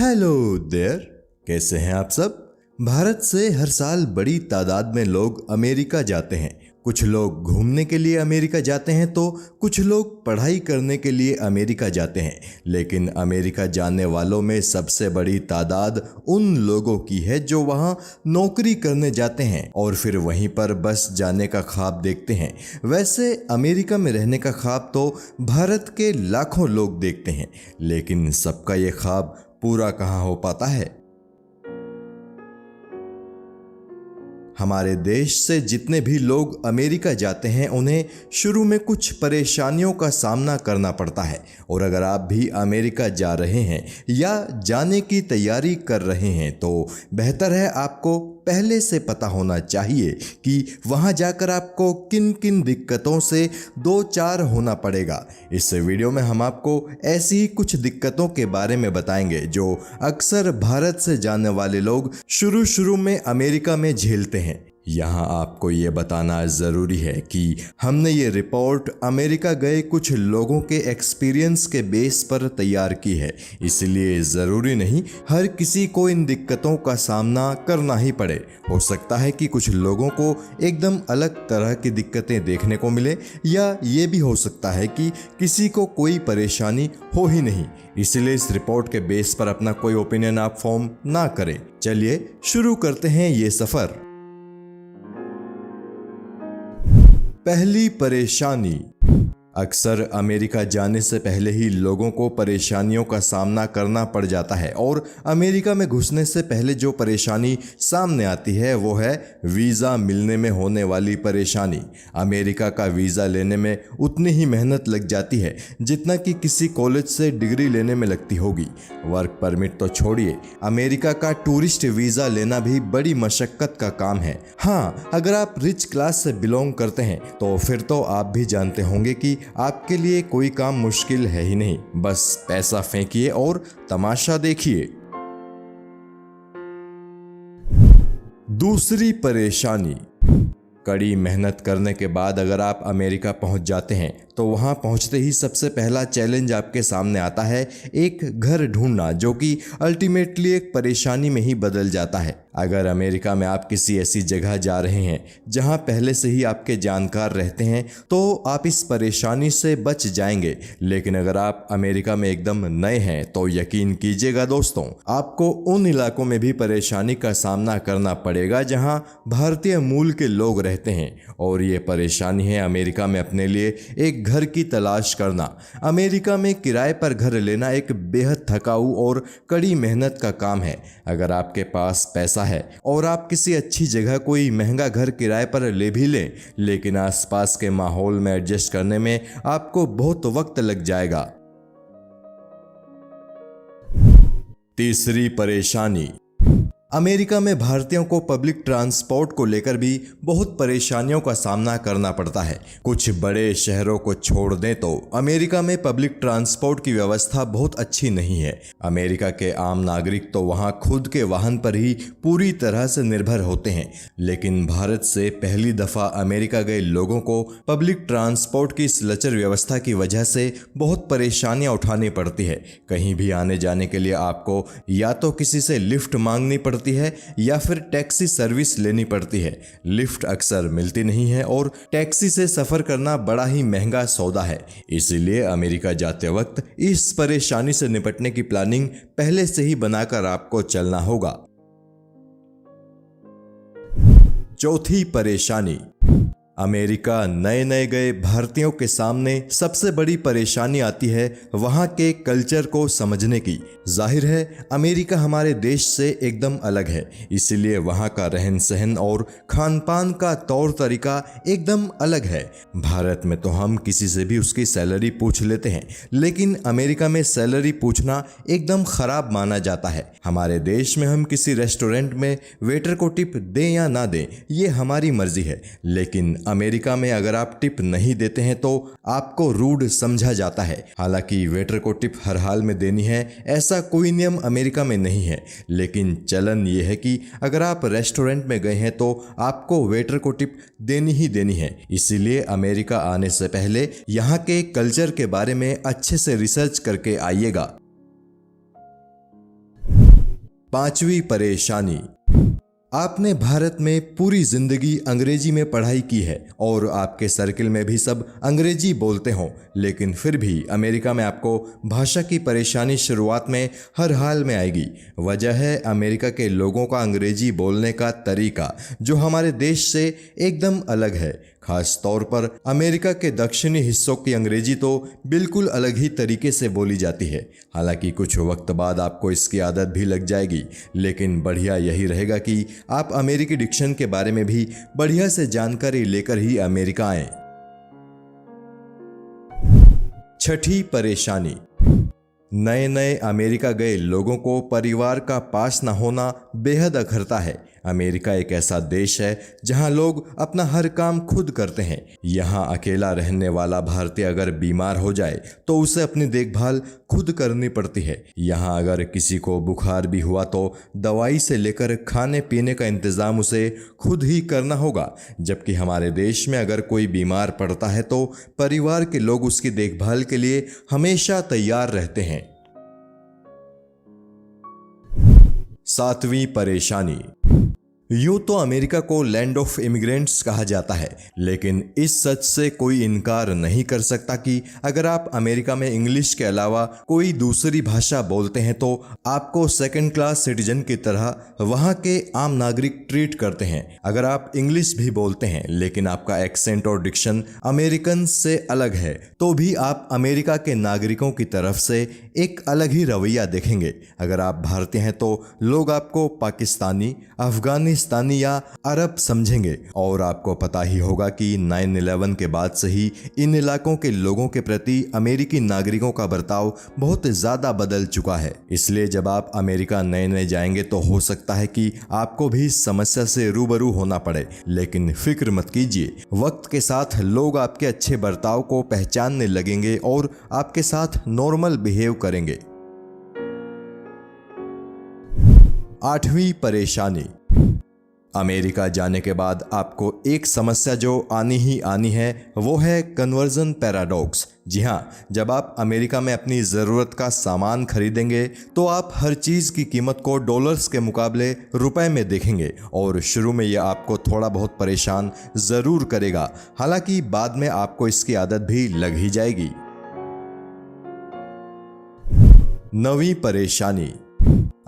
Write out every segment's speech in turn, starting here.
Hello there, कैसे हैं आप सब। भारत से हर साल बड़ी तादाद में लोग अमेरिका जाते हैं। कुछ लोग घूमने के लिए अमेरिका जाते हैं तो कुछ लोग पढ़ाई करने के लिए अमेरिका जाते हैं। लेकिन अमेरिका जाने वालों में सबसे बड़ी तादाद उन लोगों की है जो वहाँ नौकरी करने जाते हैं और फिर वहीं पर बस जाने का ख्वाब देखते हैं। वैसे अमेरिका में रहने का ख्वाब तो भारत के लाखों लोग देखते हैं, लेकिन सबका ये ख्वाब पूरा कहाँ हो पाता है। हमारे देश से जितने भी लोग अमेरिका जाते हैं उन्हें शुरू में कुछ परेशानियों का सामना करना पड़ता है। और अगर आप भी अमेरिका जा रहे हैं या जाने की तैयारी कर रहे हैं तो बेहतर है आपको पहले से पता होना चाहिए कि वहां जाकर आपको किन किन दिक्कतों से दो चार होना पड़ेगा। इस वीडियो में हम आपको ऐसी ही कुछ दिक्कतों के बारे में बताएंगे जो अक्सर भारत से जाने वाले लोग शुरू में अमेरिका में झेलते हैं। यहाँ आपको ये बताना ज़रूरी है कि हमने ये रिपोर्ट अमेरिका गए कुछ लोगों के एक्सपीरियंस के बेस पर तैयार की है, इसलिए ज़रूरी नहीं हर किसी को इन दिक्कतों का सामना करना ही पड़े। हो सकता है कि कुछ लोगों को एकदम अलग तरह की दिक्कतें देखने को मिले, या ये भी हो सकता है कि किसी को कोई परेशानी हो ही नहीं। इसलिए इस रिपोर्ट के बेस पर अपना कोई ओपिनियन आप फॉर्म ना करें। चलिए शुरू करते हैं ये सफ़र। पहली परेशानी, अक्सर अमेरिका जाने से पहले ही लोगों को परेशानियों का सामना करना पड़ जाता है। और अमेरिका में घुसने से पहले जो परेशानी सामने आती है वो है वीज़ा मिलने में होने वाली परेशानी। अमेरिका का वीज़ा लेने में उतनी ही मेहनत लग जाती है जितना कि किसी कॉलेज से डिग्री लेने में लगती होगी। वर्क परमिट तो छोड़िए, अमेरिका का टूरिस्ट वीज़ा लेना भी बड़ी मशक्क़त का काम है। हाँ, अगर आप रिच क्लास से बिलोंग करते हैं तो फिर तो आप भी जानते होंगे कि आपके लिए कोई काम मुश्किल है ही नहीं, बस पैसा फेंकिए और तमाशा देखिए। दूसरी परेशानी, कड़ी मेहनत करने के बाद अगर आप अमेरिका पहुंच जाते हैं तो वहां पहुंचते ही सबसे पहला चैलेंज आपके सामने आता है एक घर ढूंढना, जो कि अल्टीमेटली एक परेशानी में ही बदल जाता है। अगर अमेरिका में आप किसी ऐसी जगह जा रहे हैं जहां पहले से ही आपके जानकार रहते हैं तो आप इस परेशानी से बच जाएंगे। लेकिन अगर आप अमेरिका में एकदम नए हैं तो यकीन कीजिएगा दोस्तों, आपको उन इलाकों में भी परेशानी का सामना करना पड़ेगा जहां भारतीय मूल के लोग रहते हैं। और ये परेशानी है अमेरिका में अपने लिए एक घर की तलाश करना। अमेरिका में किराए पर घर लेना एक बेहद थकाऊ और कड़ी मेहनत का काम है। अगर आपके पास पैसा है और आप किसी अच्छी जगह कोई महंगा घर किराए पर ले भी लें, लेकिन आसपास के माहौल में एडजस्ट करने में आपको बहुत वक्त लग जाएगा। तीसरी परेशानी, अमेरिका में भारतीयों को पब्लिक ट्रांसपोर्ट को लेकर भी बहुत परेशानियों का सामना करना पड़ता है। कुछ बड़े शहरों को छोड़ दें तो अमेरिका में पब्लिक ट्रांसपोर्ट की व्यवस्था बहुत अच्छी नहीं है। अमेरिका के आम नागरिक तो वहां खुद के वाहन पर ही पूरी तरह से निर्भर होते हैं। लेकिन भारत से पहली दफ़ा अमेरिका गए लोगों को पब्लिक ट्रांसपोर्ट की इस लचर व्यवस्था की वजह से बहुत परेशानियां उठानी पड़ती है। कहीं भी आने जाने के लिए आपको या तो किसी से लिफ्ट मांगनी पड़ती है या फिर टैक्सी सर्विस लेनी पड़ती है। लिफ्ट अक्सर मिलती नहीं है और टैक्सी से सफर करना बड़ा ही महंगा सौदा है। इसीलिए अमेरिका जाते वक्त इस परेशानी से निपटने की प्लानिंग पहले से ही बनाकर आपको चलना होगा। चौथी परेशानी, अमेरिका नए गए भारतीयों के सामने सबसे बड़ी परेशानी आती है वहाँ के कल्चर को समझने की। जाहिर है अमेरिका हमारे देश से एकदम अलग है, इसलिए वहाँ का रहन सहन और खान पान का तौर तरीका एकदम अलग है। भारत में तो हम किसी से भी उसकी सैलरी पूछ लेते हैं, लेकिन अमेरिका में सैलरी पूछना एकदम खराब माना जाता है। हमारे देश में हम किसी रेस्टोरेंट में वेटर को टिप दें या ना दें ये हमारी मर्जी है, लेकिन अमेरिका में अगर आप टिप नहीं देते हैं तो आपको रूड समझा जाता है। हालांकि वेटर को टिप हर हाल में देनी है ऐसा कोई नियम अमेरिका में नहीं है, लेकिन चलन ये है कि अगर आप रेस्टोरेंट में गए हैं तो आपको वेटर को टिप देनी ही देनी है। इसीलिए अमेरिका आने से पहले यहाँ के कल्चर के बारे में अच्छे से रिसर्च करके आइएगा। पांचवी परेशानी। आपने भारत में पूरी जिंदगी अंग्रेजी में पढ़ाई की है और आपके सर्किल में भी सब अंग्रेजी बोलते हों, लेकिन फिर भी अमेरिका में आपको भाषा की परेशानी शुरुआत में हर हाल में आएगी। वजह है अमेरिका के लोगों का अंग्रेजी बोलने का तरीका, जो हमारे देश से एकदम अलग है। खास तौर पर अमेरिका के दक्षिणी हिस्सों की अंग्रेजी तो बिल्कुल अलग ही तरीके से बोली जाती है। हालांकि कुछ वक्त बाद आपको इसकी आदत भी लग जाएगी, लेकिन बढ़िया यही रहेगा कि आप अमेरिकी डिक्शन के बारे में भी बढ़िया से जानकारी लेकर ही अमेरिका आएं। छठी परेशानी। नए नए अमेरिका गए लोगों को परिवार का पास न होना बेहद अखरता है। अमेरिका एक ऐसा देश है जहां लोग अपना हर काम खुद करते हैं। यहां अकेला रहने वाला भारतीय अगर बीमार हो जाए तो उसे अपनी देखभाल खुद करनी पड़ती है। यहां अगर किसी को बुखार भी हुआ तो दवाई से लेकर खाने पीने का इंतजाम उसे खुद ही करना होगा। जबकि हमारे देश में अगर कोई बीमार पड़ता है तो परिवार के लोग उसकी देखभाल के लिए हमेशा तैयार रहते हैं। सातवीं परेशानी। यूं तो अमेरिका को लैंड ऑफ इमिग्रेंट्स कहा जाता है, लेकिन इस सच से कोई इनकार नहीं कर सकता कि अगर आप अमेरिका में इंग्लिश के अलावा कोई दूसरी भाषा बोलते हैं तो आपको सेकंड क्लास सिटीजन की तरह वहां के आम नागरिक ट्रीट करते हैं। अगर आप इंग्लिश भी बोलते हैं लेकिन आपका एक्सेंट और डिक्शन अमेरिकन से अलग है तो भी आप अमेरिका के नागरिकों की तरफ से एक अलग ही रवैया देखेंगे। अगर आप भारतीय हैं तो लोग आपको पाकिस्तानी, अफगानिस्तानी या अरब समझेंगे। और आपको पता ही होगा कि 9/11 के बाद से ही इन इलाकों के लोगों के प्रति अमेरिकी नागरिकों का बर्ताव बहुत ज़्यादा बदल चुका है। इसलिए जब आप अमेरिका नए नए जाएंगे तो हो सकता है कि आपको भी इस समस्या से रूबरू होना पड़े, लेकिन फिक्र मत कीजिए। वक्त के साथ लोग आपके अच्छे बर्ताव को पहचानने लगेंगे और आपके साथ नॉर्मल बिहेव करेंगे। आठवीं परेशानी। अमेरिका जाने के बाद आपको एक समस्या जो आनी ही आनी है वो है कन्वर्जन पैराडॉक्स। जी हाँ, जब आप अमेरिका में अपनी ज़रूरत का सामान खरीदेंगे तो आप हर चीज़ की कीमत को डॉलर्स के मुकाबले रुपए में देखेंगे और शुरू में यह आपको थोड़ा बहुत परेशान ज़रूर करेगा। हालांकि बाद में आपको इसकी आदत भी लग ही जाएगी। नवीं परेशानी।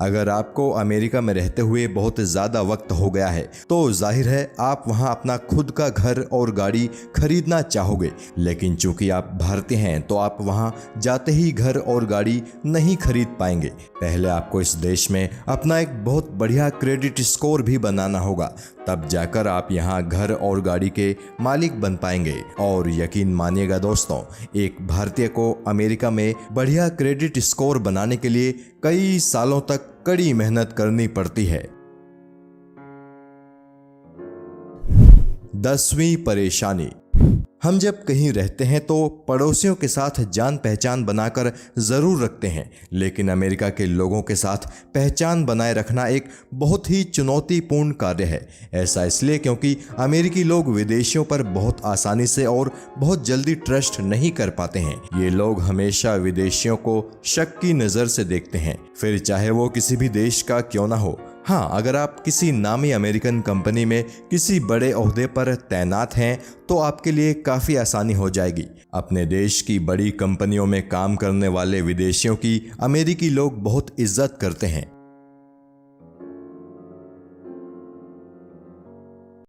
अगर आपको अमेरिका में रहते हुए बहुत ज़्यादा वक्त हो गया है तो जाहिर है आप वहां अपना खुद का घर और गाड़ी खरीदना चाहोगे, लेकिन चूंकि आप भारतीय हैं तो आप वहां जाते ही घर और गाड़ी नहीं खरीद पाएंगे। पहले आपको इस देश में अपना एक बहुत बढ़िया क्रेडिट स्कोर भी बनाना होगा, तब जाकर आप यहां घर और गाड़ी के मालिक बन पाएंगे। और यकीन मानिएगा दोस्तों, एक भारतीय को अमेरिका में बढ़िया क्रेडिट स्कोर बनाने के लिए कई सालों तक कड़ी मेहनत करनी पड़ती है। 10वीं परेशानी। हम जब कहीं रहते हैं तो पड़ोसियों के साथ जान पहचान बनाकर ज़रूर रखते हैं, लेकिन अमेरिका के लोगों के साथ पहचान बनाए रखना एक बहुत ही चुनौतीपूर्ण कार्य है। ऐसा इसलिए क्योंकि अमेरिकी लोग विदेशियों पर बहुत आसानी से और बहुत जल्दी ट्रस्ट नहीं कर पाते हैं। ये लोग हमेशा विदेशियों को शक की नज़र से देखते हैं, फिर चाहे वो किसी भी देश का क्यों ना हो। हाँ, अगर आप किसी नामी अमेरिकन कंपनी में किसी बड़े ओहदे पर तैनात हैं तो आपके लिए काफ़ी आसानी हो जाएगी। अपने देश की बड़ी कंपनियों में काम करने वाले विदेशियों की अमेरिकी लोग बहुत इज्जत करते हैं।